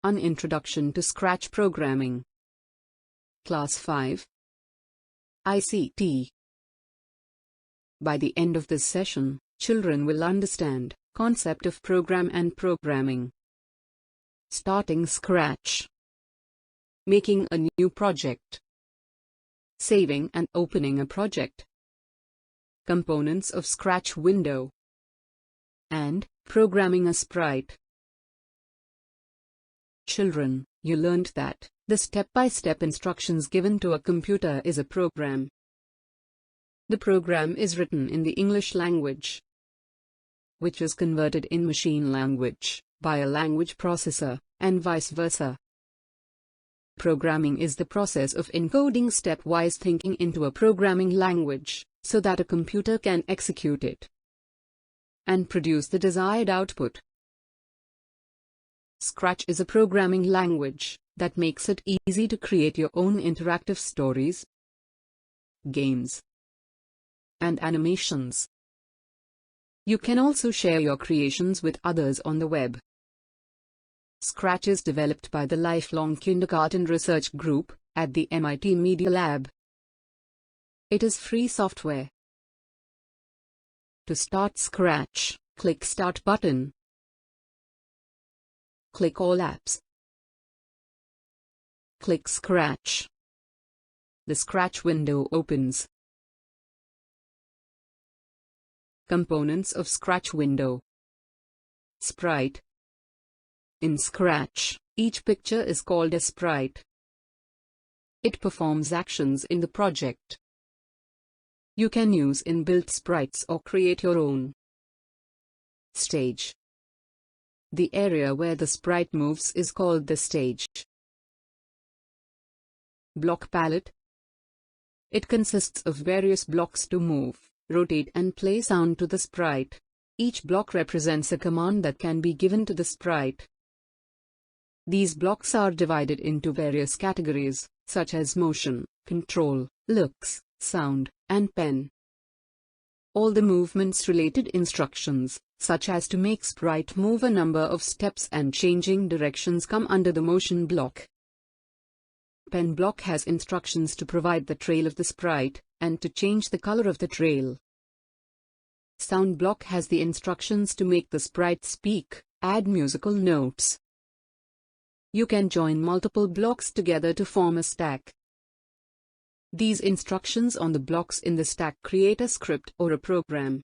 An Introduction to Scratch Programming. Class 5. ICT. By the end of this session, children will understand concept of program and programming. Starting scratch. Making a new project. Saving and opening a project. Components of Scratch window. And programming a sprite. Children, you learned that the step-by-step instructions given to a computer is a program. The program is written in the English language, which is converted in machine language by a language processor, and vice versa. Programming is the process of encoding stepwise thinking into a programming language, so that a computer can execute it and produce the desired output. Scratch is a programming language that makes it easy to create your own interactive stories, games, and animations. You can also share your creations with others on the web. Scratch is developed by the Lifelong Kindergarten Research Group at the MIT Media Lab. It is free software. To start Scratch, click Start button. Click All apps. Click Scratch. The Scratch window opens. Components of Scratch window. Sprite. In Scratch, each picture is called a sprite. It performs actions in the project. You can use inbuilt sprites or create your own. Stage. The area where the sprite moves is called the stage. Block palette. It consists of various blocks to move, rotate and play sound to the sprite. Each block represents a command that can be given to the sprite. These blocks are divided into various categories, such as motion, control, looks, sound, and pen. All the movements-related instructions, such as to make sprite move a number of steps and changing directions, come under the motion block. Pen block has instructions to provide the trail of the sprite, and to change the color of the trail. Sound block has the instructions to make the sprite speak, add musical notes. You can join multiple blocks together to form a stack. These instructions on the blocks in the stack create a script or a program.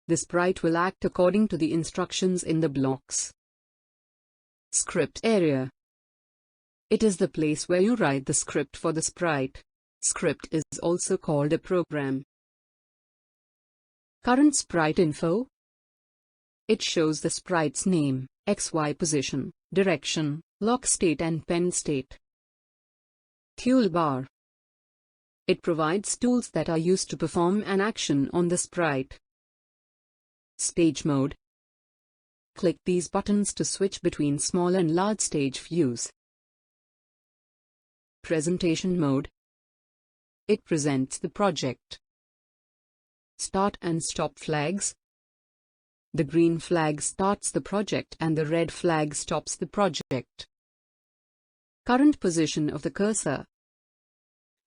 The sprite will act according to the instructions in the blocks. Script area. It is the place where you write the script for the sprite. Script is also called a program. Current sprite info. It shows the sprite's name, XY position, direction, lock state and pen state. Toolbar. It provides tools that are used to perform an action on the sprite. Stage mode. Click these buttons to switch between small and large stage views. Presentation mode. It presents the project. Start and stop flags. The green flag starts the project and the red flag stops the project. Current position of the cursor.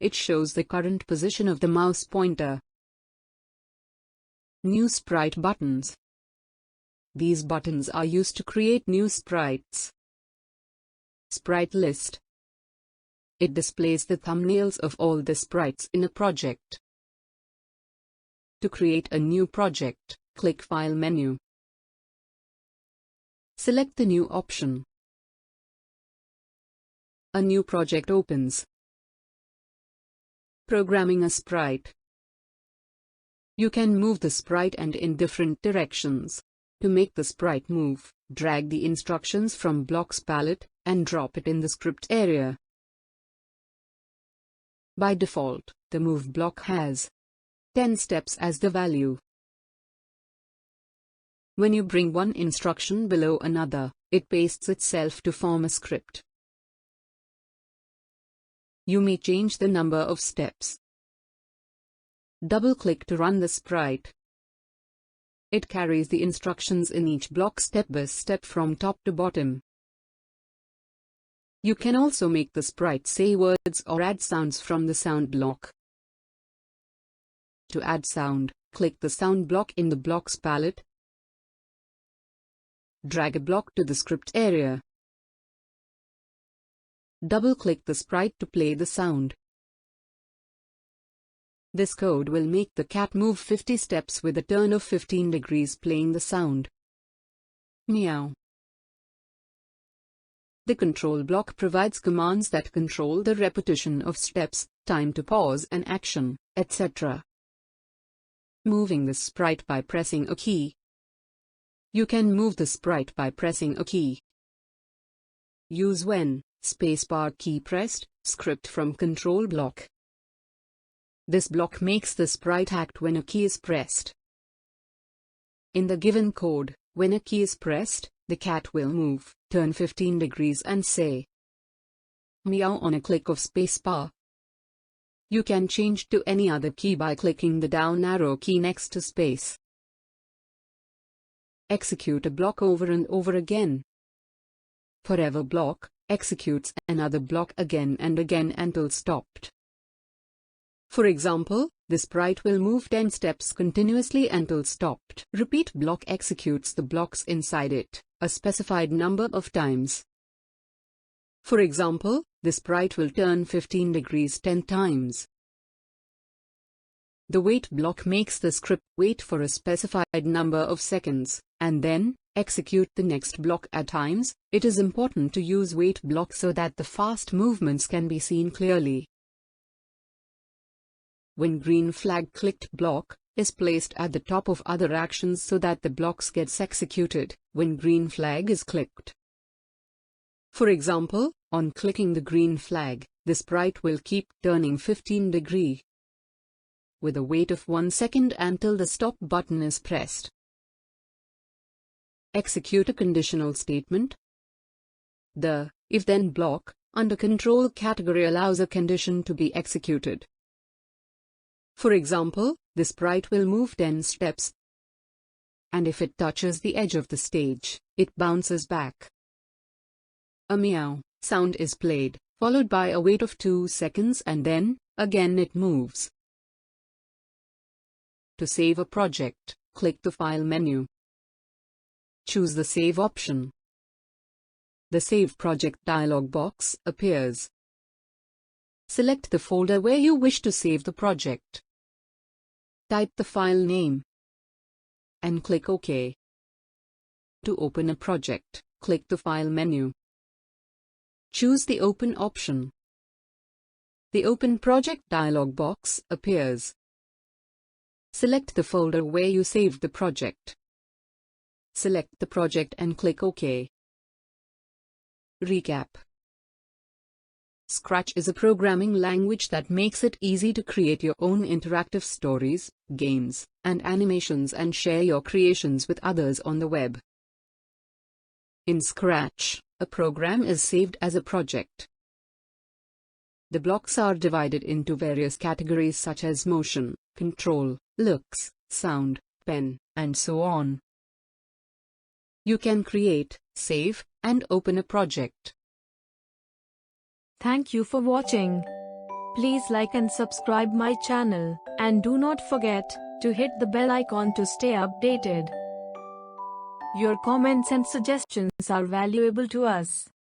It shows the current position of the mouse pointer. New sprite buttons. These buttons are used to create new sprites. Sprite list. It displays the thumbnails of all the sprites in a project. To create a new project, click File menu. Select the New option. A new project opens. Programming a sprite. You can move the sprite and in different directions. To make the sprite move, drag the instructions from Blocks palette and drop it in the script area. By default, the Move block has 10 steps as the value. When you bring one instruction below another, it pastes itself to form a script. You may change the number of steps. Double-click to run the sprite. It carries the instructions in each block step by step from top to bottom. You can also make the sprite say words or add sounds from the sound block. To add sound, click the sound block in the blocks palette. Drag a block to the script area. Double-click the sprite to play the sound. This code will make the cat move 50 steps with a turn of 15 degrees playing the sound. Meow. The control block provides commands that control the repetition of steps, time to pause an action, etc. Moving the sprite by pressing a key. You can move the sprite by pressing a key. Use when, spacebar key pressed, script from control block. This block makes the sprite act when a key is pressed. In the given code, when a key is pressed, the cat will move, turn 15 degrees and say meow on a click of spacebar. You can change to any other key by clicking the down arrow key next to space. Execute a block over and over again. Forever block executes another block again and again until stopped. For example, the sprite will move 10 steps continuously until stopped. Repeat block executes the blocks inside it a specified number of times. For example, the sprite will turn 15 degrees 10 times. The wait block makes the script wait for a specified number of seconds, and then execute the next block at times. It is important to use wait block so that the fast movements can be seen clearly. When green flag clicked block is placed at the top of other actions so that the blocks gets executed when green flag is clicked. For example, on clicking the green flag, the sprite will keep turning 15 degrees with a wait of 1 second until the stop button is pressed. Execute a conditional statement. The if-then block under control category allows a condition to be executed. For example, the sprite will move 10 steps, and if it touches the edge of the stage, it bounces back. A meow sound is played, followed by a wait of 2 seconds and then, again it moves. To save a project, click the File menu. Choose the Save option. The Save Project dialog box appears. Select the folder where you wish to save the project. Type the file name and click OK. To open a project, click the File menu. Choose the Open option. The Open Project dialog box appears. Select the folder where you saved the project. Select the project and click OK. Recap. Scratch is a programming language that makes it easy to create your own interactive stories, games, and animations and share your creations with others on the web. In Scratch, a program is saved as a project. The blocks are divided into various categories such as motion, control, looks, sound, pen, and so on. You can create, save, and open a project. Thank you for watching. Please like and subscribe my channel, and do not forget to hit the bell icon to stay updated. Your comments and suggestions are valuable to us.